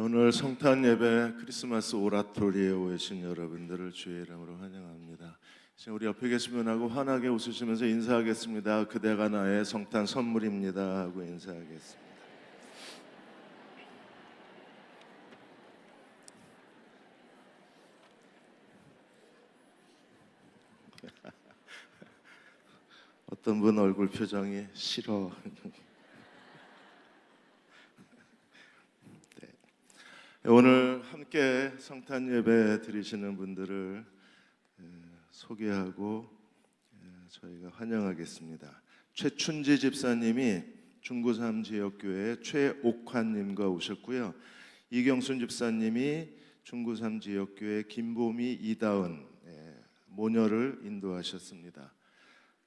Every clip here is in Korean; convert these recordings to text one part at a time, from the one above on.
오늘 성탄 예배 크리스마스 오라토리에 오신 여러분들을 주의 이름으로 환영합니다. 지금 우리 옆에 계신 분하고 환하게 웃으시면서 인사하겠습니다. 그대가 나의 성탄 선물입니다 하고 인사하겠습니다. 어떤 분 얼굴 표정이 싫어. 오늘 함께 성탄 예배 드리시는 분들을 소개하고 저희가 환영하겠습니다. 최춘지 집사님이 중구3 지역교회 최옥환님과 오셨고요. 이경순 집사님이 중구3 지역교회 김보미 이다은 모녀를 인도하셨습니다.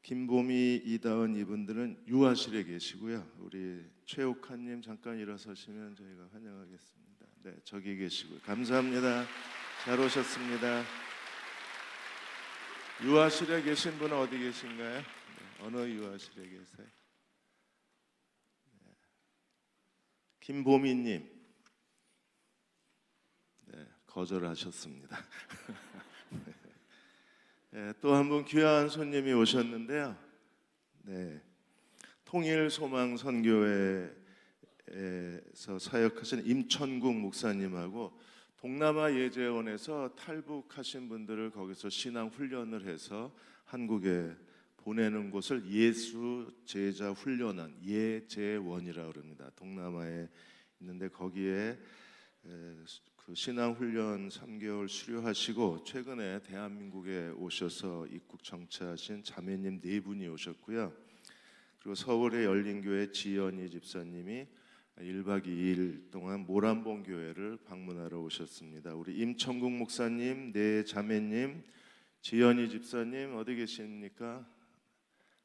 김보미 이다은 이분들은 유아실에 계시고요. 우리 최옥환님 잠깐 일어서시면 저희가 환영하겠습니다. 네, 저기 계시고요. 감사합니다. 잘 오셨습니다. 유아실에 계신 분은 어디 계신가요? 네, 어느 유아실에 계세요? 네. 김보미님, 네, 거절하셨습니다. 네, 또 한 분 귀한 손님이 오셨는데요. 네, 통일소망선교회 에서 사역하신 임천국 목사님하고 동남아 예재원에서 탈북하신 분들을 거기서 신앙 훈련을 해서 한국에 보내는 곳을 예수 제자 훈련원 예재원이라고 합니다. 동남아에 있는데 거기에 그 신앙 훈련 3개월 수료하시고 최근에 대한민국에 오셔서 입국 정착하신 자매님 4분이 오셨고요. 그리고 서울의 열린교회 지연이 집사님이 1박 2일 동안 모란봉 교회를 방문하러 오셨습니다. 우리 임천국 목사님, 네 자매님, 지연이 집사님 어디 계십니까?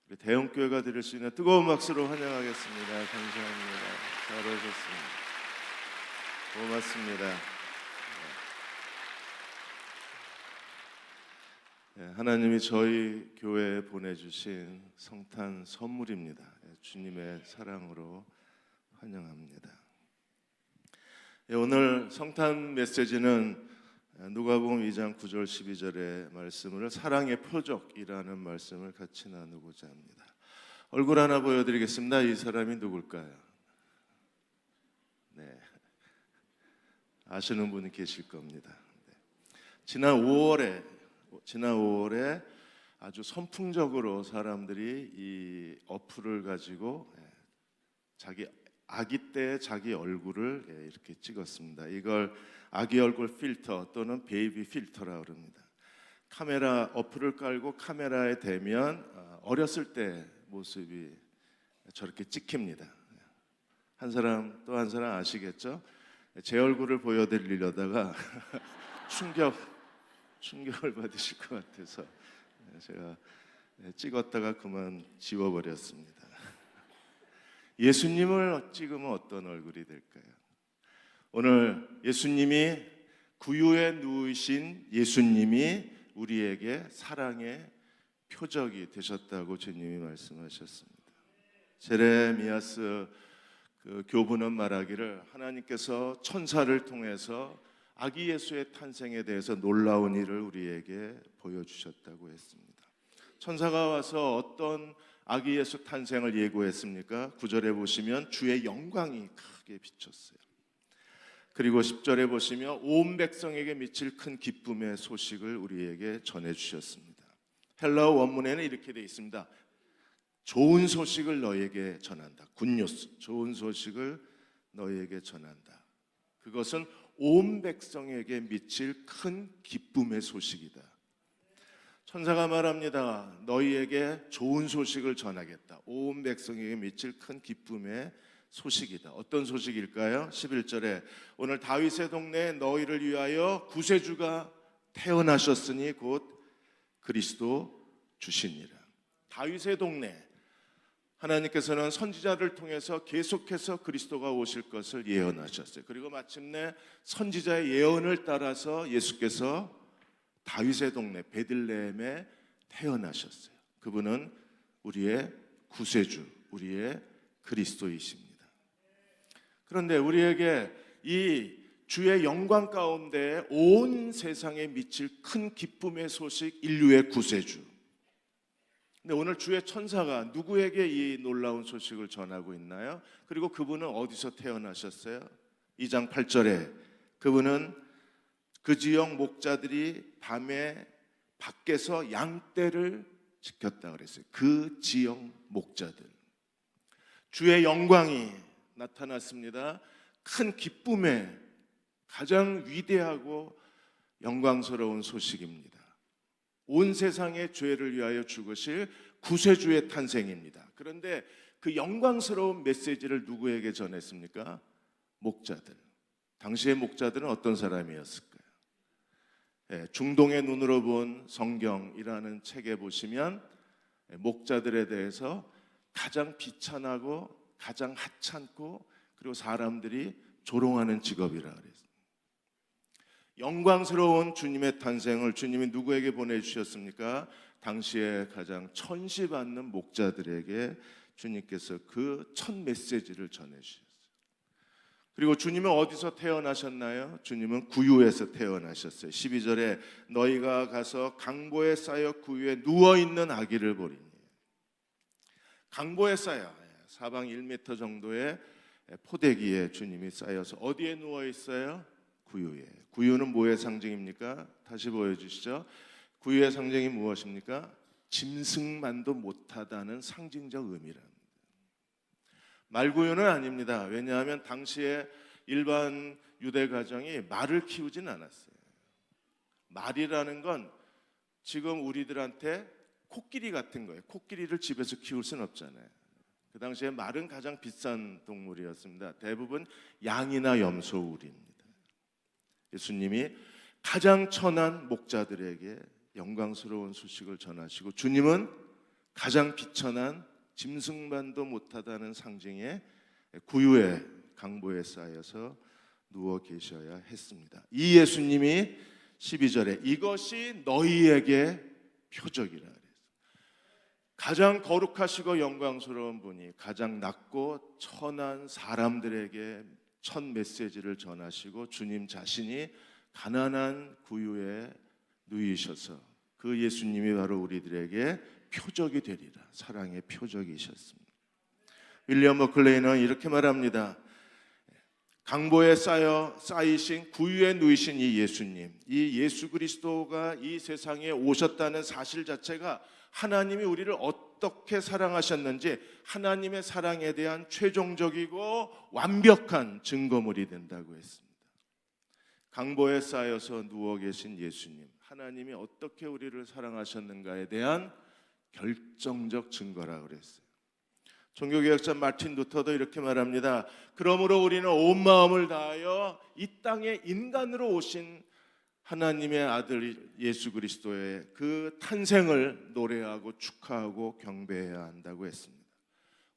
우리 대형교회가 드릴 수 있는 뜨거운 박수로 환영하겠습니다. 감사합니다. 잘 오셨습니다. 고맙습니다. 하나님이 저희 교회에 보내주신 성탄 선물입니다. 주님의 사랑으로 환영합니다. 오늘 성탄 메시지는 누가복음 2장 9절 12절의 말씀을 사랑의 표적이라는 말씀을 같이 나누고자 합니다. 얼굴 하나 보여드리겠습니다. 이 사람이 누굴까요? 네, 아시는 분이 계실 겁니다. 네. 지난 5월에 아주 선풍적으로 사람들이 이 어플을 가지고 자기 아기 때 자기 얼굴을 이렇게 찍었습니다. 이걸 아기 얼굴 필터 또는 베이비 필터라고 합니다. 카메라 어플을 깔고 카메라에 대면 어렸을 때 모습이 저렇게 찍힙니다. 한 사람 또 한 사람 아시겠죠? 제 얼굴을 보여드리려다가 충격을 받으실 것 같아서 제가 찍었다가 그만 지워버렸습니다. 예수님을 찍으면 어떤 얼굴이 될까요? 오늘 예수님이 구유에 누우신 예수님이 우리에게 사랑의 표적이 되셨다고 주님이 말씀하셨습니다. 제레미야스 그 교부는 말하기를 하나님께서 천사를 통해서 아기 예수의 탄생에 대해서 놀라운 일을 우리에게 보여주셨다고 했습니다. 천사가 와서 어떤 아기 예수 탄생을 예고했습니까? 9절에 보시면 주의 영광이 크게 비쳤어요. 그리고 10절에 보시면 온 백성에게 미칠 큰 기쁨의 소식을 우리에게 전해주셨습니다. 헬라어 원문에는 이렇게 되어 있습니다. 좋은 소식을 너에게 전한다. 굿뉴스, 좋은 소식을 너에게 전한다. 그것은 온 백성에게 미칠 큰 기쁨의 소식이다. 천사가 말합니다. 너희에게 좋은 소식을 전하겠다. 온 백성에게 미칠 큰 기쁨의 소식이다. 어떤 소식일까요? 11절에 오늘 다윗의 동네에 너희를 위하여 구세주가 태어나셨으니 곧 그리스도 주시니라. 다윗의 동네, 하나님께서는 선지자를 통해서 계속해서 그리스도가 오실 것을 예언하셨어요. 그리고 마침내 선지자의 예언을 따라서 예수께서 다윗의 동네 베들레헴에 태어나셨어요. 그분은 우리의 구세주, 우리의 그리스도이십니다. 그런데 우리에게 이 주의 영광 가운데 온 세상에 미칠 큰 기쁨의 소식, 인류의 구세주. 근데 오늘 주의 천사가 누구에게 이 놀라운 소식을 전하고 있나요? 그리고 그분은 어디서 태어나셨어요? 2장 8절에 그분은 그 지역 목자들이 밤에 밖에서 양떼를 지켰다 그랬어요. 그 지역 목자들. 주의 영광이 나타났습니다. 큰 기쁨의 가장 위대하고 영광스러운 소식입니다. 온 세상의 죄를 위하여 죽으실 구세주의 탄생입니다. 그런데 그 영광스러운 메시지를 누구에게 전했습니까? 목자들. 당시의 목자들은 어떤 사람이었을까요? 중동의 눈으로 본 성경이라는 책에 보시면 목자들에 대해서 가장 비천하고 가장 하찮고 그리고 사람들이 조롱하는 직업이라 그랬어요. 영광스러운 주님의 탄생을 주님이 누구에게 보내주셨습니까? 당시에 가장 천시받는 목자들에게 주님께서 그 첫 메시지를 전해주셨어요. 그리고 주님은 어디서 태어나셨나요? 주님은 구유에서 태어나셨어요. 12절에 너희가 가서 강보에 쌓여 구유에 누워있는 아기를 보리니. 강보에 쌓여 사방 1m 정도의 포대기에 주님이 쌓여서 어디에 누워있어요? 구유에. 구유는 뭐의 상징입니까? 다시 보여주시죠. 구유의 상징이 무엇입니까? 짐승만도 못하다는 상징적 의미랍니다. 말구유는 아닙니다. 왜냐하면 당시에 일반 유대 가정이 말을 키우진 않았어요. 말이라는 건 지금 우리들한테 코끼리 같은 거예요. 코끼리를 집에서 키울 수는 없잖아요. 그 당시에 말은 가장 비싼 동물이었습니다. 대부분 양이나 염소울입니다. 예수님이 가장 천한 목자들에게 영광스러운 소식을 전하시고 주님은 가장 비천한 짐승만도 못하다는 상징의 구유의 강보에 쌓여서 누워 계셔야 했습니다. 이 예수님이 12절에 이것이 너희에게 표적이라 그랬어요. 가장 거룩하시고 영광스러운 분이 가장 낮고 천한 사람들에게 첫 메시지를 전하시고 주님 자신이 가난한 구유에 누이셔서 그 예수님이 바로 우리들에게 표적이 되리라. 사랑의 표적이셨습니다. 윌리엄 머클레이는 이렇게 말합니다. 강보에 쌓이신 구유에 누이신 이 예수님, 이 예수 그리스도가 이 세상에 오셨다는 사실 자체가 하나님이 우리를 어떻게 사랑하셨는지 하나님의 사랑에 대한 최종적이고 완벽한 증거물이 된다고 했습니다. 강보에 쌓여서 누워 계신 예수님, 하나님이 어떻게 우리를 사랑하셨는가에 대한 결정적 증거라고 그랬어요. 종교개혁자 마틴 루터도 이렇게 말합니다. 그러므로 우리는 온 마음을 다하여 이 땅에 인간으로 오신 하나님의 아들 예수 그리스도의 그 탄생을 노래하고 축하하고 경배해야 한다고 했습니다.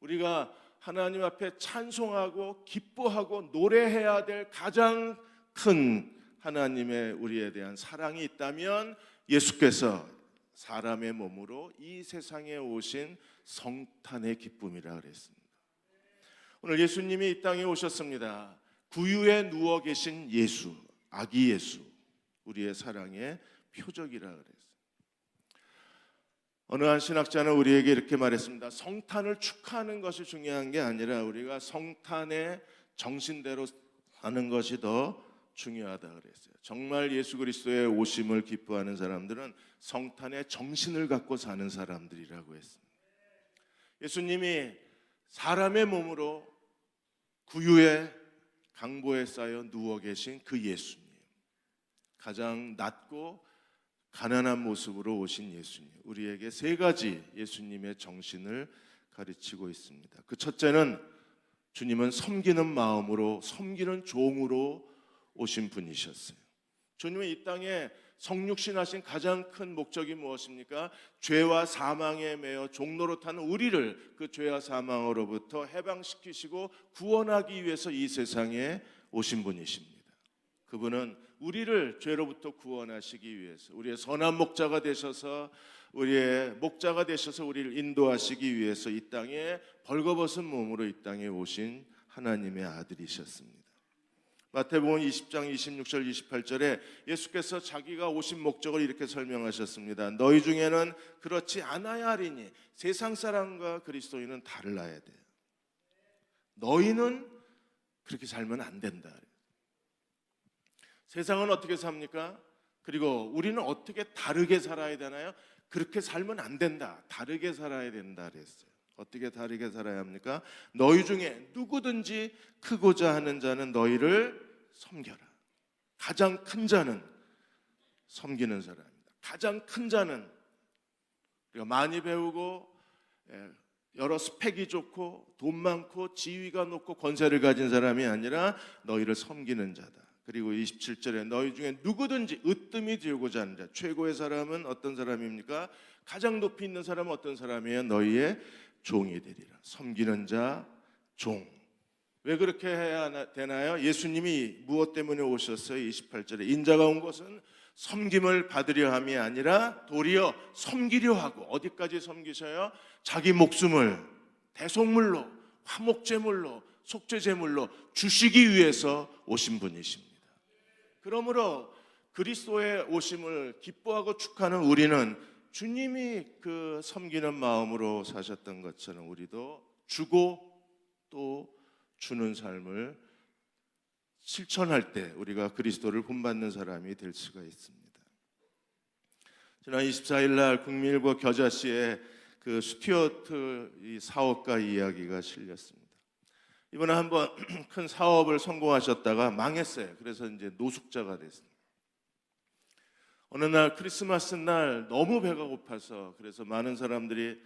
우리가 하나님 앞에 찬송하고 기뻐하고 노래해야 될 가장 큰 하나님의 우리에 대한 사랑이 있다면 예수께서 사람의 몸으로 이 세상에 오신 성탄의 기쁨이라 그랬습니다. 오늘 예수님이 이 땅에 오셨습니다. 구유에 누워 계신 예수, 아기 예수, 우리의 사랑의 표적이라 그랬어요. 어느 한 신학자는 우리에게 이렇게 말했습니다. 성탄을 축하하는 것이 중요한 게 아니라 우리가 성탄의 정신대로 사는 것이 더 중요하다 그랬어요. 정말 예수 그리스도의 오심을 기뻐하는 사람들은 성탄의 정신을 갖고 사는 사람들이라고 했습니다. 예수님이 사람의 몸으로 구유에 강보에 쌓여 누워 계신 그 예수님, 가장 낮고 가난한 모습으로 오신 예수님, 우리에게 세 가지 예수님의 정신을 가르치고 있습니다. 그 첫째는 주님은 섬기는 마음으로, 섬기는 종으로 오신 분이셨어요. 주님은 이 땅에 성육신하신 가장 큰 목적이 무엇입니까? 죄와 사망에 매여 종노릇하는 우리를 그 죄와 사망으로부터 해방시키시고 구원하기 위해서 이 세상에 오신 분이십니다. 그분은 우리를 죄로부터 구원하시기 위해서, 우리의 선한 목자가 되셔서, 우리의 목자가 되셔서 우리를 인도하시기 위해서 이 땅에 벌거벗은 몸으로 이 땅에 오신 하나님의 아들이셨습니다. 마태복음 20장 26절 28절에 예수께서 자기가 오신 목적을 이렇게 설명하셨습니다. 너희 중에는 그렇지 않아야 하리니 세상 사람과 그리스도인은 달라야 돼요. 너희는 그렇게 살면 안 된다. 세상은 어떻게 삽니까? 그리고 우리는 어떻게 다르게 살아야 되나요? 그렇게 살면 안 된다. 다르게 살아야 된다 그랬어요. 어떻게 다르게 살아야 합니까? 너희 중에 누구든지 크고자 하는 자는 너희를 섬겨라. 가장 큰 자는 섬기는 사람입니다. 가장 큰 자는 우리가 많이 배우고 여러 스펙이 좋고 돈 많고 지위가 높고 권세를 가진 사람이 아니라 너희를 섬기는 자다. 그리고 27절에 너희 중에 누구든지 으뜸이 되고자 하는 자, 최고의 사람은 어떤 사람입니까? 가장 높이 있는 사람은 어떤 사람이에요? 너희의 종이 되리라. 섬기는 자, 종. 왜 그렇게 해야 되나요? 예수님이 무엇 때문에 오셨어요? 28절에 인자가 온 것은 섬김을 받으려 함이 아니라 도리어 섬기려 하고. 어디까지 섬기셔요? 자기 목숨을 대속물로, 화목제물로, 속죄제물로 주시기 위해서 오신 분이십니다. 그러므로 그리스도의 오심을 기뻐하고 축하하는 우리는 주님이 그 섬기는 마음으로 사셨던 것처럼 우리도 주고 또 주는 삶을 실천할 때 우리가 그리스도를 본받는 사람이 될 수가 있습니다. 지난 24일 날 국민일보 겨자씨에 그 스튜어트 이 사업가 이야기가 실렸습니다. 이번에 한번 큰 사업을 성공하셨다가 망했어요. 그래서 이제 노숙자가 됐습니다. 어느 날 크리스마스 날 너무 배가 고파서, 그래서 많은 사람들이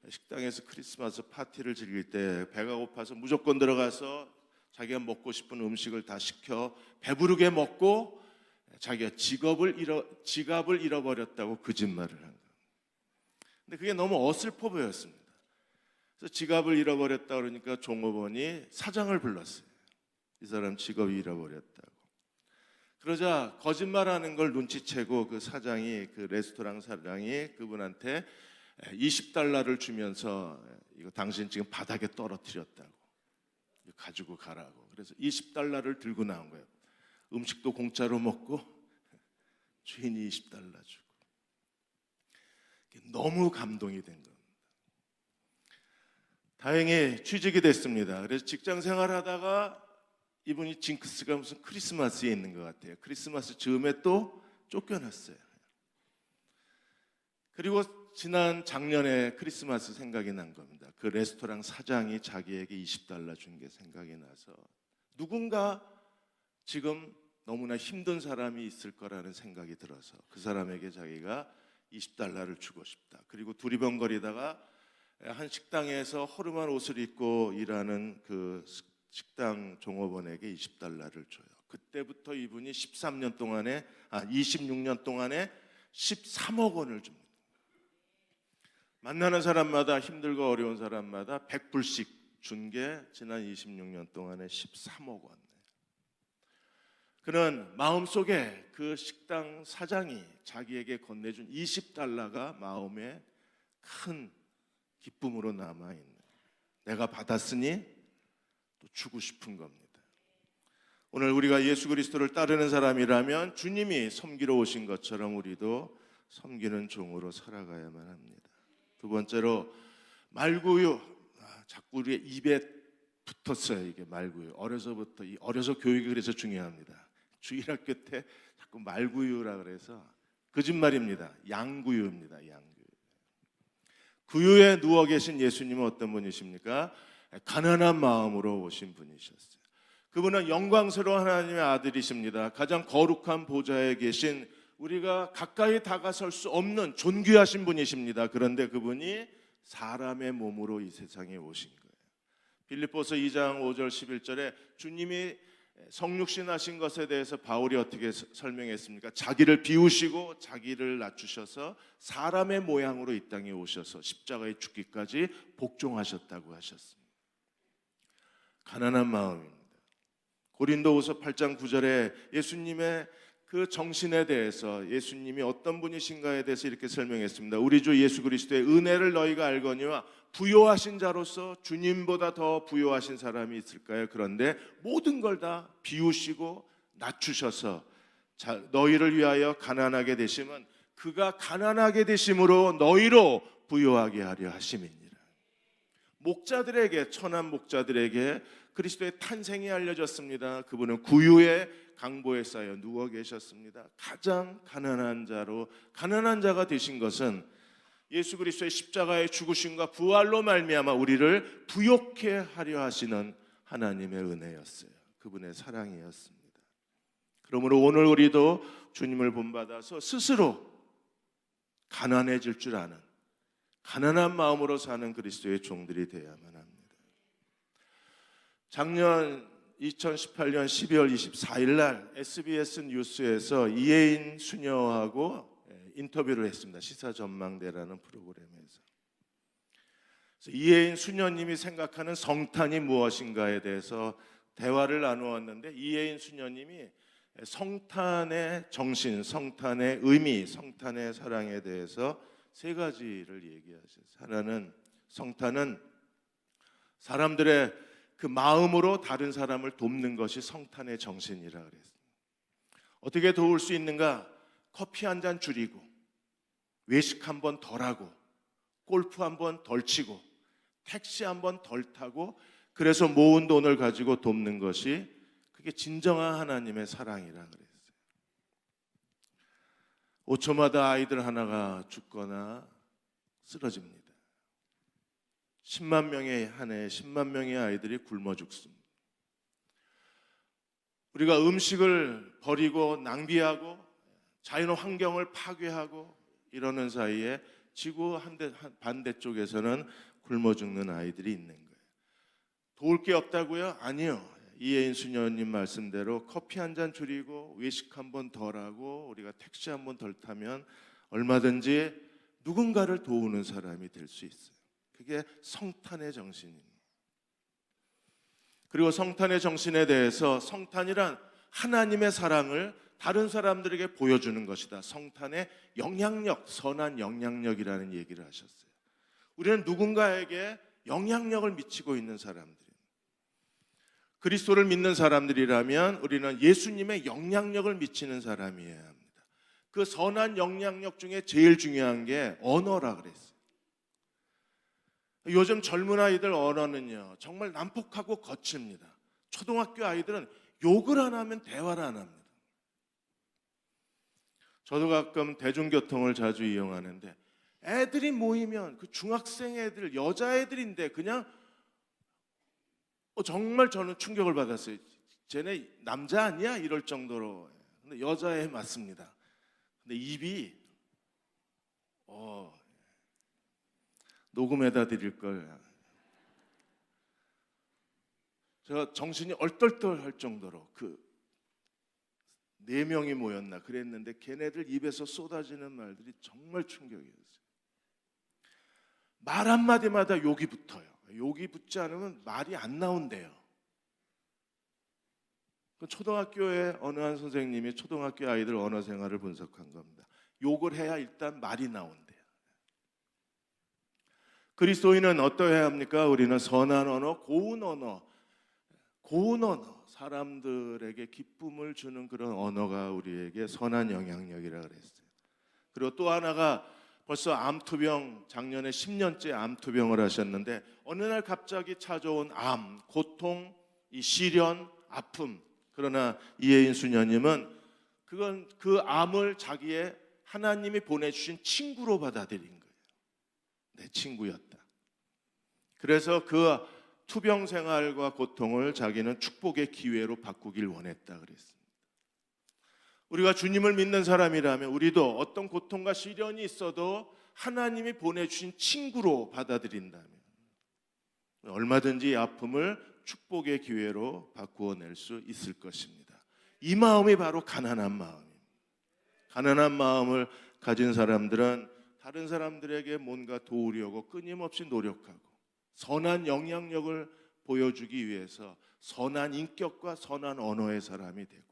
식당에서 크리스마스 파티를 즐길 때 배가 고파서 무조건 들어가서 자기가 먹고 싶은 음식을 다 시켜 배부르게 먹고 자기가 지갑을 잃어버렸다고 거짓말을 한 거예요. 근데 그게 너무 어슬퍼 보였습니다. 그래서 지갑을 잃어버렸다 그러니까 종업원이 사장을 불렀어요. 이 사람 지갑 잃어버렸다고. 그러자 거짓말하는 걸 눈치채고 그 사장이, 그 레스토랑 사장이 그분한테 $20를 주면서 이거 당신 지금 바닥에 떨어뜨렸다고, 가지고 가라고. 그래서 $20를 들고 나온 거예요. 음식도 공짜로 먹고 주인이 $20 주고. 너무 감동이 된 겁니다. 다행히 취직이 됐습니다. 그래서 직장 생활하다가 이분이 징크스가 무슨 크리스마스에 있는 것 같아요. 크리스마스 즈음에 또 쫓겨났어요. 그리고 지난 작년에 크리스마스 생각이 난 겁니다. 그 레스토랑 사장이 자기에게 $20 준 게 생각이 나서 누군가 지금 너무나 힘든 사람이 있을 거라는 생각이 들어서 그 사람에게 자기가 $20를 주고 싶다. 그리고 두리번거리다가 한 식당에서 허름한 옷을 입고 일하는 그 식당 종업원에게 $20를 줘요. 그때부터 이분이 26년 동안에 13억 원을 줍니다. 만나는 사람마다, 힘들고 어려운 사람마다 100불씩 준 게 지난 26년 동안에 13억 원. 그는 마음속에 그 식당 사장이 자기에게 건네준 $20가 마음에 큰 기쁨으로 남아있는, 내가 받았으니 또 주고 싶은 겁니다. 오늘 우리가 예수 그리스도를 따르는 사람이라면 주님이 섬기러 오신 것처럼 우리도 섬기는 종으로 살아가야만 합니다. 두 번째로 말구유. 자꾸 우리 입에 붙었어요. 이게 말구유. 어려서 교육이 그래서 중요합니다. 주일학교 때 자꾸 말구유라 그래서 거짓말입니다. 양구유입니다. 양구유. 구유에 누워 계신 예수님은 어떤 분이십니까? 가난한 마음으로 오신 분이셨어요. 그분은 영광스러운 하나님의 아들이십니다. 가장 거룩한 보좌에 계신, 우리가 가까이 다가설 수 없는 존귀하신 분이십니다. 그런데 그분이 사람의 몸으로 이 세상에 오신 거예요. 빌립보서 2장 5절 11절에 주님이 성육신 하신 것에 대해서 바울이 어떻게 설명했습니까? 자기를 비우시고 자기를 낮추셔서 사람의 모양으로 이 땅에 오셔서 십자가에 죽기까지 복종하셨다고 하셨습니다. 가난한 마음입니다. 고린도후서 8장 9절에 예수님의 그 정신에 대해서 예수님이 어떤 분이신가에 대해서 이렇게 설명했습니다. 우리 주 예수 그리스도의 은혜를 너희가 알거니와 부요하신 자로서 주님보다 더 부요하신 사람이 있을까요? 그런데 모든 걸 다 비우시고 낮추셔서 너희를 위하여 가난하게 되심은 그가 가난하게 되심으로 너희로 부요하게 하려 하심이니라. 목자들에게, 천한 목자들에게 그리스도의 탄생이 알려졌습니다. 그분은 구유의 강보에 쌓여 누워 계셨습니다. 가장 가난한 자로, 가난한 자가 되신 것은 예수 그리스도의 십자가의 죽으심과 부활로 말미암아 우리를 부욕해 하려 하시는 하나님의 은혜였어요. 그분의 사랑이었습니다. 그러므로 오늘 우리도 주님을 본받아서 스스로 가난해질 줄 아는, 가난한 마음으로 사는 그리스도의 종들이 되어야만 합니다. 작년 2018년 12월 24일 날 SBS 뉴스에서 이혜인 수녀하고 인터뷰를 했습니다. 시사전망대라는 프로그램에서. 이혜인 수녀님이 생각하는 성탄이 무엇인가에 대해서 대화를 나누었는데, 이혜인 수녀님이 성탄의 정신, 성탄의 의미, 성탄의 사랑에 대해서 세 가지를 얘기하셨어요. 하나는, 성탄은 사람들의 그 마음으로 다른 사람을 돕는 것이 성탄의 정신이라 그랬어요. 어떻게 도울 수 있는가? 커피 한 잔 줄이고, 외식 한 번 덜 하고, 골프 한 번 덜 치고, 택시 한 번 덜 타고, 그래서 모은 돈을 가지고 돕는 것이, 그게 진정한 하나님의 사랑이라 그랬어요. 5초마다 아이들 하나가 죽거나 쓰러집니다. 10만 명의, 한 해에 10만 명의 아이들이 굶어 죽습니다. 우리가 음식을 버리고 낭비하고 자연 환경을 파괴하고 이러는 사이에 지구 반대쪽에서는 굶어 죽는 아이들이 있는 거예요. 도울 게 없다고요? 아니요. 이혜인 수녀님 말씀대로 커피 한 잔 줄이고 외식 한 번 덜 하고 우리가 택시 한 번 덜 타면 얼마든지 누군가를 도우는 사람이 될 수 있어요. 그게 성탄의 정신입니다. 그리고 성탄의 정신에 대해서, 성탄이란 하나님의 사랑을 다른 사람들에게 보여주는 것이다. 성탄의 영향력, 선한 영향력이라는 얘기를 하셨어요. 우리는 누군가에게 영향력을 미치고 있는 사람들이에요. 그리스도를 믿는 사람들이라면 우리는 예수님의 영향력을 미치는 사람이어야 합니다. 그 선한 영향력 중에 제일 중요한 게 언어라 그랬어요. 요즘 젊은 아이들 언어는요, 정말 난폭하고 거칩니다. 초등학교 아이들은 욕을 안 하면 대화를 안 합니다. 저도 가끔 대중교통을 자주 이용하는데 애들이 모이면, 그 중학생 애들, 여자애들인데 그냥 정말 저는 충격을 받았어요. 쟤네 남자 아니야? 이럴 정도로. 근데 여자애 맞습니다. 근데 입이 녹음해다 드릴 걸. 제가 정신이 얼떨떨할 정도로, 그 4명이 모였나 그랬는데 걔네들 입에서 쏟아지는 말들이 정말 충격이었어요. 말 한마디마다 욕이 붙어요. 욕이 붙지 않으면 말이 안 나온대요. 초등학교에 어느 한 선생님이 초등학교 아이들 언어 생활을 분석한 겁니다. 욕을 해야 일단 말이 나온대요. 그리스도인은 어떠해야 합니까? 우리는 선한 언어, 고운 언어, 사람들에게 기쁨을 주는 그런 언어가 우리에게 선한 영향력이라 그랬어요. 그리고 또 하나가, 벌써 암투병, 작년에 10년째 암투병을 하셨는데 어느 날 갑자기 찾아온 암, 고통, 이 시련, 아픔. 그러나 이혜인 수녀님은 그 암을 자기의 하나님이 보내주신 친구로 받아들인 거예요. 내 친구였다. 그래서 그 투병 생활과 고통을 자기는 축복의 기회로 바꾸길 원했다 그랬습니다. 우리가 주님을 믿는 사람이라면 우리도 어떤 고통과 시련이 있어도 하나님이 보내주신 친구로 받아들인다면 얼마든지 이 아픔을 축복의 기회로 바꾸어낼 수 있을 것입니다. 이 마음이 바로 가난한 마음입니다. 가난한 마음을 가진 사람들은 다른 사람들에게 뭔가 도우려고 끊임없이 노력하고 선한 영향력을 보여주기 위해서 선한 인격과 선한 언어의 사람이 되고,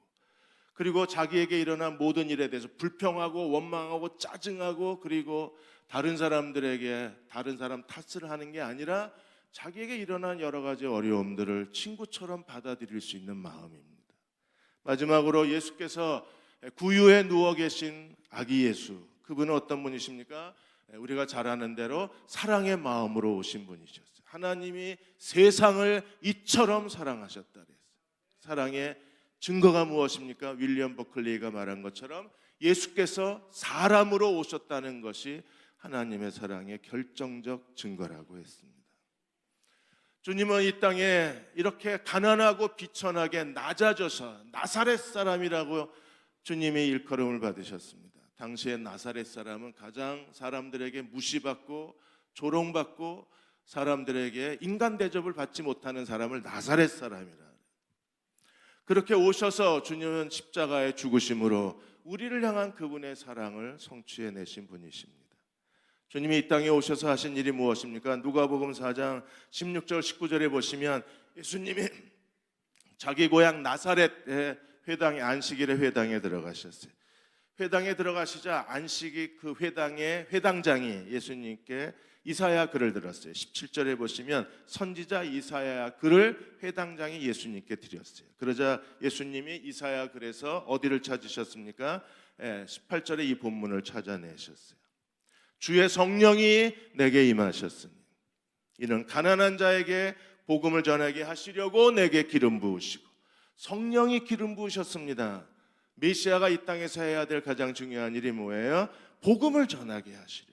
그리고 자기에게 일어난 모든 일에 대해서 불평하고 원망하고 짜증하고, 그리고 다른 사람 탓을 하는 게 아니라 자기에게 일어난 여러 가지 어려움들을 친구처럼 받아들일 수 있는 마음입니다. 마지막으로 예수께서 구유에 누워 계신 아기 예수, 그분은 어떤 분이십니까? 우리가 잘 아는 대로 사랑의 마음으로 오신 분이셨어요. 하나님이 세상을 이처럼 사랑하셨다 그랬어요. 사랑의 증거가 무엇입니까? 윌리엄 버클리가 말한 것처럼 예수께서 사람으로 오셨다는 것이 하나님의 사랑의 결정적 증거라고 했습니다. 주님은 이 땅에 이렇게 가난하고 비천하게 낮아져서 나사렛 사람이라고 주님이 일컬음을 받으셨습니다. 당시에 나사렛 사람은 가장 사람들에게 무시받고 조롱받고 사람들에게 인간 대접을 받지 못하는 사람을 나사렛 사람이라. 그렇게 오셔서 주님은 십자가의 죽으심으로 우리를 향한 그분의 사랑을 성취해내신 분이십니다. 주님이 이 땅에 오셔서 하신 일이 무엇입니까? 누가복음 4장 16절 19절에 보시면 예수님이 자기 고향 나사렛의 회당에, 안식일의 회당에 들어가셨어요. 회당에 들어가시자 안식일 그 회당의 회당장이 예수님께 이사야 글을 들었어요. 17절에 보시면 선지자 이사야 글을 회당장이 예수님께 드렸어요. 그러자 예수님이 이사야 글에서 어디를 찾으셨습니까? 18절에 이 본문을 찾아내셨어요. 주의 성령이 내게 임하셨으니 이는 가난한 자에게 복음을 전하게 하시려고 내게 기름 부으시고. 성령이 기름 부으셨습니다. 메시아가 이 땅에서 해야 될 가장 중요한 일이 뭐예요? 복음을 전하게 하시려고.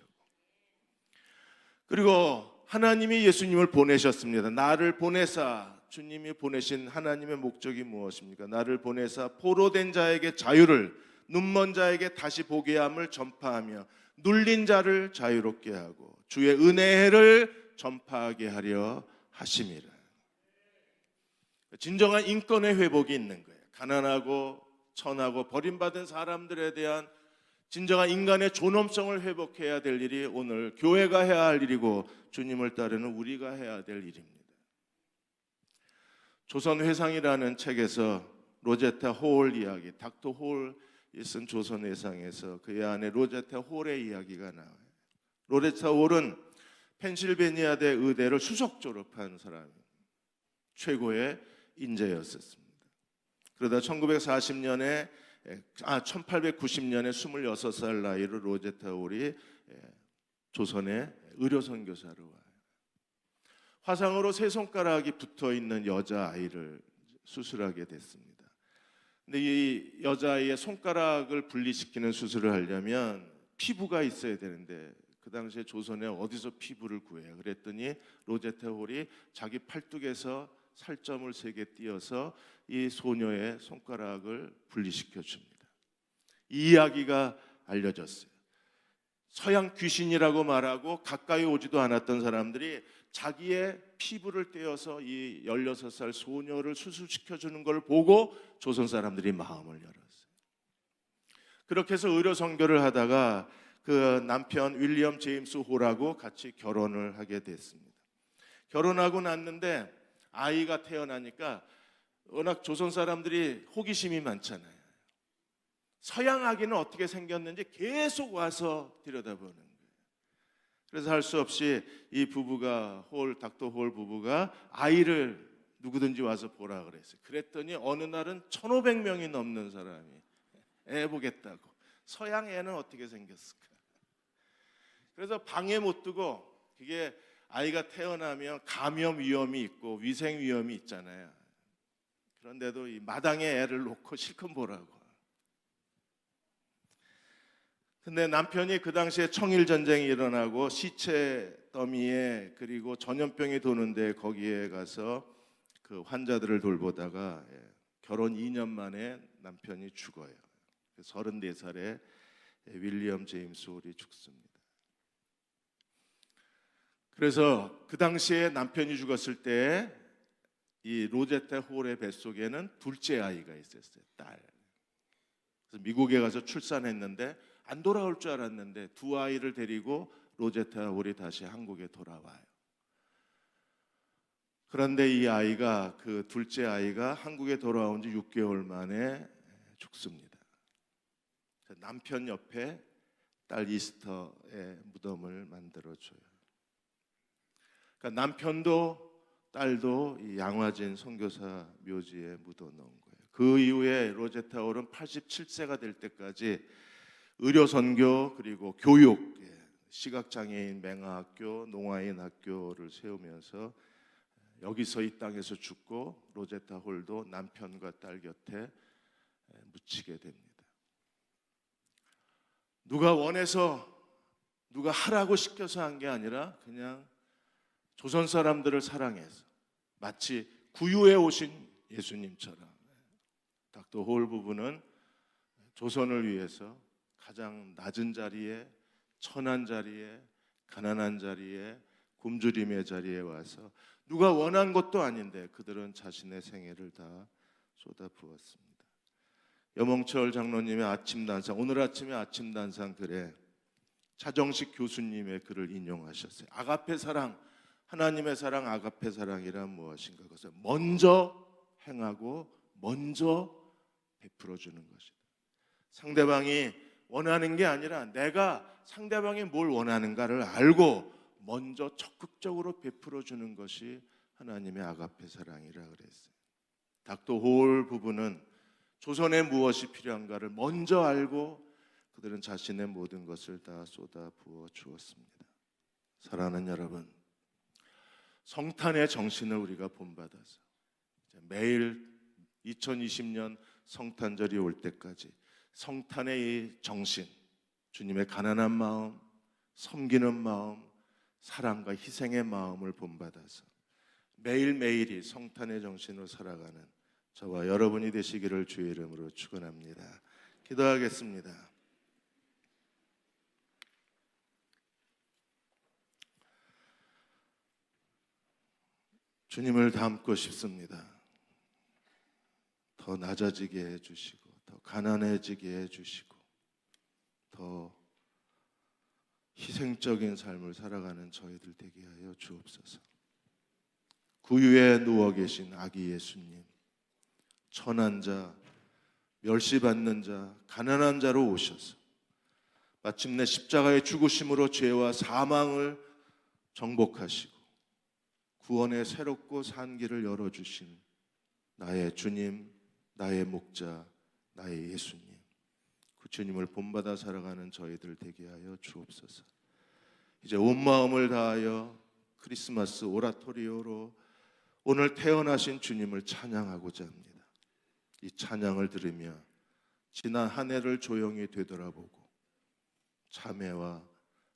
그리고 하나님이 예수님을 보내셨습니다. 나를 보내사, 주님이 보내신 하나님의 목적이 무엇입니까? 나를 보내사 포로된 자에게 자유를, 눈먼 자에게 다시 보게 함을 전파하며 눌린 자를 자유롭게 하고 주의 은혜를 전파하게 하려 하심이라. 진정한 인권의 회복이 있는 거예요. 가난하고 천하고 버림받은 사람들에 대한 진정한 인간의 존엄성을 회복해야 될 일이 오늘 교회가 해야 할 일이고 주님을 따르는 우리가 해야 될 일입니다. 조선회상이라는 책에서 로제타 홀 이야기, 닥터 홀이 쓴 조선회상에서 그 안에 로제타 홀의 이야기가 나와요. 로제타 홀은 펜실베니아대 의대를 수석 졸업한 사람이에요. 최고의 인재였었습니다. 그러다 1890년에 26살 나이로 로제타 홀이 조선의 의료 선교사로 와요. 화상으로 세 손가락이 붙어 있는 여자아이를 수술하게 됐습니다. 근데 이 여자아이의 손가락을 분리시키는 수술을 하려면 피부가 있어야 되는데 그 당시에 조선에 어디서 피부를 구해요? 그랬더니 로제타 홀이 자기 팔뚝에서 살점을 3개 띄어서 이 소녀의 손가락을 분리시켜 줍니다. 이 이야기가 알려졌어요. 서양 귀신이라고 말하고 가까이 오지도 않았던 사람들이 자기의 피부를 떼어서 이 16살 소녀를 수술시켜 주는 걸 보고 조선 사람들이 마음을 열었어요. 그렇게 해서 의료 선교를 하다가 그 남편 윌리엄 제임스 홀하고 같이 결혼을 하게 됐습니다. 결혼하고 났는데 아이가 태어나니까 워낙 조선 사람들이 호기심이 많잖아요. 서양 아기는 어떻게 생겼는지 계속 와서 들여다보는 거예요. 그래서 할 수 없이 이 부부가 닥터 홀 부부가 아이를 누구든지 와서 보라 그랬어요. 그랬더니 어느 날은 1,500명이 넘는 사람이 애 보겠다고. 서양 애는 어떻게 생겼을까? 그래서 방에 못 두고, 그게 아이가 태어나면 감염 위험이 있고 위생 위험이 있잖아요. 그런데도 이 마당에 애를 놓고 실컷 보라고. 근데 남편이 그 당시에 청일 전쟁이 일어나고 시체 더미에 그리고 전염병이 도는데 거기에 가서 그 환자들을 돌보다가 결혼 2년 만에 남편이 죽어요. 34살에 윌리엄 제임스 홀이 죽습니다. 그래서 그 당시에 남편이 죽었을 때 이 로제타 홀의 뱃속에는 둘째 아이가 있었어요. 딸. 그래서 미국에 가서 출산했는데 안 돌아올 줄 알았는데 두 아이를 데리고 로제타 홀이 다시 한국에 돌아와요. 그런데 이 아이가, 그 둘째 아이가 한국에 돌아온 지 6개월 만에 죽습니다. 남편 옆에 딸 이스터의 무덤을 만들어줘요. 그러니까 남편도 딸도 이 양화진 선교사 묘지에 묻어놓은 거예요. 그 이후에 로제타 홀은 87세가 될 때까지 의료 선교 그리고 교육, 시각장애인 맹아학교, 농아인 학교를 세우면서 여기서 이 땅에서 죽고 로제타 홀도 남편과 딸 곁에 묻히게 됩니다. 누가 원해서 누가 하라고 시켜서 한 게 아니라 그냥 조선 사람들을 사랑해서 마치 구유에 오신 예수님처럼 닥터 홀 부부는 조선을 위해서 가장 낮은 자리에, 천한 자리에, 가난한 자리에, 굶주림의 자리에 와서 누가 원한 것도 아닌데 그들은 자신의 생애를 다 쏟아부었습니다. 여몽철 장로님의 아침 단상, 오늘 아침에 아침 단상 글에 차정식 교수님의 글을 인용하셨어요. 아가페 사랑, 하나님의 사랑, 아가페 사랑이란 무엇인가? 그것을 먼저 행하고 먼저 베풀어 주는 것이다. 상대방이 원하는 게 아니라 내가 상대방이 뭘 원하는가를 알고 먼저 적극적으로 베풀어 주는 것이 하나님의 아가페 사랑이라 그랬어요. 닥터 홀 부부는 조선에 무엇이 필요한가를 먼저 알고 그들은 자신의 모든 것을 다 쏟아 부어 주었습니다. 사랑하는 여러분, 성탄의 정신을 우리가 본받아서 매일 2020년 성탄절이 올 때까지 성탄의 이 정신, 주님의 가난한 마음, 섬기는 마음, 사랑과 희생의 마음을 본받아서 매일매일이 성탄의 정신으로 살아가는 저와 여러분이 되시기를 주의 이름으로 축원합니다. 기도하겠습니다. 주님을 닮고 싶습니다. 더 낮아지게 해주시고 더 가난해지게 해주시고 더 희생적인 삶을 살아가는 저희들 되게 하여 주옵소서. 구유에 누워 계신 아기 예수님, 천한 자, 멸시받는 자, 가난한 자로 오셔서 마침내 십자가의 죽으심으로 죄와 사망을 정복하시고 구원의 새롭고 산 길을 열어주신 나의 주님, 나의 목자, 나의 예수님, 그 주님을 본받아 살아가는 저희들 되게 하여 주옵소서. 이제 온 마음을 다하여 크리스마스 오라토리오로 오늘 태어나신 주님을 찬양하고자 합니다. 이 찬양을 들으며 지난 한 해를 조용히 되돌아보고 참회와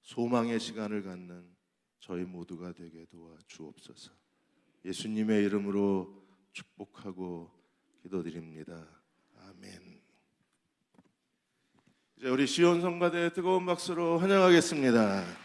소망의 시간을 갖는 저희 모두가 되게 도와 주옵소서. 예수님의 이름으로 축복하고 기도드립니다. 아멘. 이제 우리 시온 성가대 뜨거운 박수로 환영하겠습니다.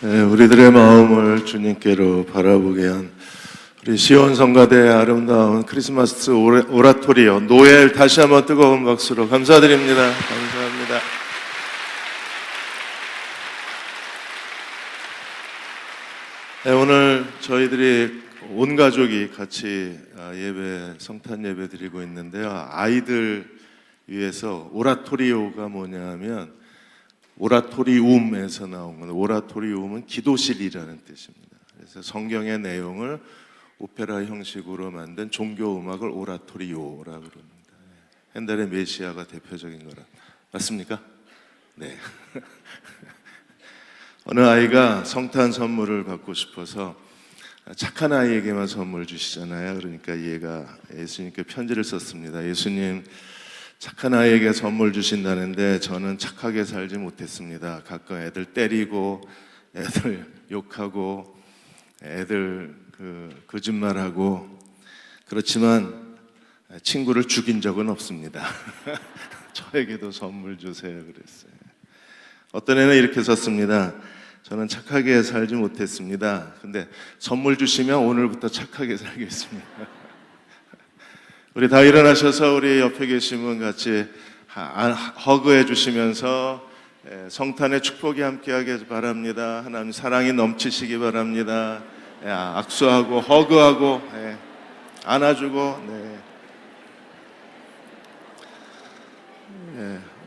우리들의 마음을 주님께로 바라보게 한 우리 시온 성가대의 아름다운 크리스마스 오라토리오 노엘 다시 한번 뜨거운 박수로 감사드립니다. 감사합니다. 오늘 저희들이 온 가족이 같이 성탄 예배 드리고 있는데요. 아이들 위해서 오라토리오가 뭐냐면 오라토리움에서 나온 건데, 오라토리움은 기도실이라는 뜻입니다. 그래서 성경의 내용을 오페라 형식으로 만든 종교 음악을 오라토리오라고 그럽니다. 헨델의 메시아가 대표적인 거라. 맞습니까? 네. 어느 아이가 성탄 선물을 받고 싶어서 착한 아이에게만 선물 주시잖아요. 그러니까 얘가 예수님께 편지를 썼습니다. 예수님, 착한 아이에게 선물 주신다는데 저는 착하게 살지 못했습니다. 가끔 애들 때리고 애들 욕하고 애들 거짓말하고, 그렇지만 친구를 죽인 적은 없습니다. 저에게도 선물 주세요 그랬어요. 어떤 애는 이렇게 썼습니다. 저는 착하게 살지 못했습니다. 근데 선물 주시면 오늘부터 착하게 살겠습니다. 우리 다 일어나셔서 우리 옆에 계신 분 같이 허그해 주시면서 성탄의 축복이 함께하길 바랍니다. 하나님 사랑이 넘치시기 바랍니다. 악수하고 허그하고 안아주고,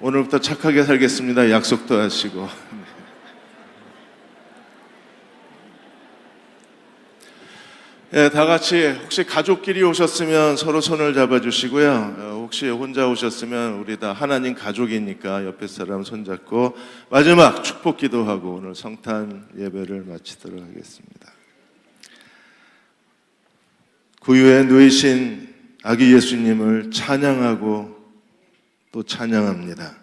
오늘부터 착하게 살겠습니다. 약속도 하시고. 다 같이 혹시 가족끼리 오셨으면 서로 손을 잡아주시고요. 혹시 혼자 오셨으면 우리 다 하나님 가족이니까 옆에 사람 손잡고 마지막 축복 기도하고 오늘 성탄 예배를 마치도록 하겠습니다. 구유에 누이신 아기 예수님을 찬양하고 또 찬양합니다.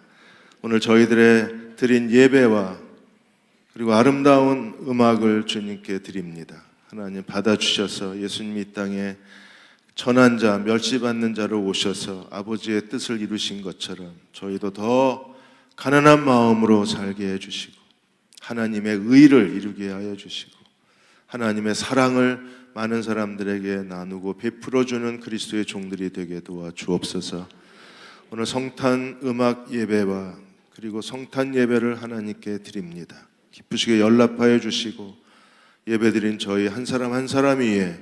오늘 저희들의 드린 예배와 그리고 아름다운 음악을 주님께 드립니다. 하나님 받아주셔서 예수님이 이 땅에 전한 자, 멸시받는 자로 오셔서 아버지의 뜻을 이루신 것처럼 저희도 더 가난한 마음으로 살게 해주시고 하나님의 의를 이루게 하여 주시고 하나님의 사랑을 많은 사람들에게 나누고 베풀어주는 그리스도의 종들이 되게 도와주옵소서. 오늘 성탄 음악 예배와 그리고 성탄 예배를 하나님께 드립니다. 기쁘시게 연락하여 주시고 예배드린 저희 한 사람 한 사람 위에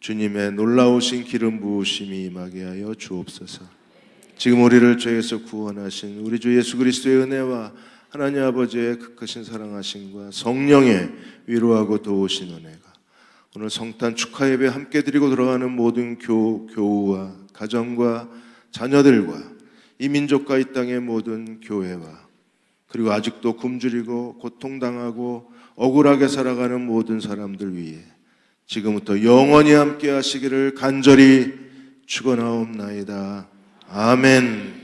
주님의 놀라우신 기름 부으심이 임하게 하여 주옵소서. 지금 우리를 죄에서 구원하신 우리 주 예수 그리스도의 은혜와 하나님 아버지의 크크신 사랑하심과 성령의 위로하고 도우신 은혜가 오늘 성탄 축하 예배 함께 드리고 들어가는 모든 교우와 가정과 자녀들과 이 민족과 이 땅의 모든 교회와 그리고 아직도 굶주리고 고통당하고 억울하게 살아가는 모든 사람들 위해 지금부터 영원히 함께 하시기를 간절히 축원하옵나이다. 아멘.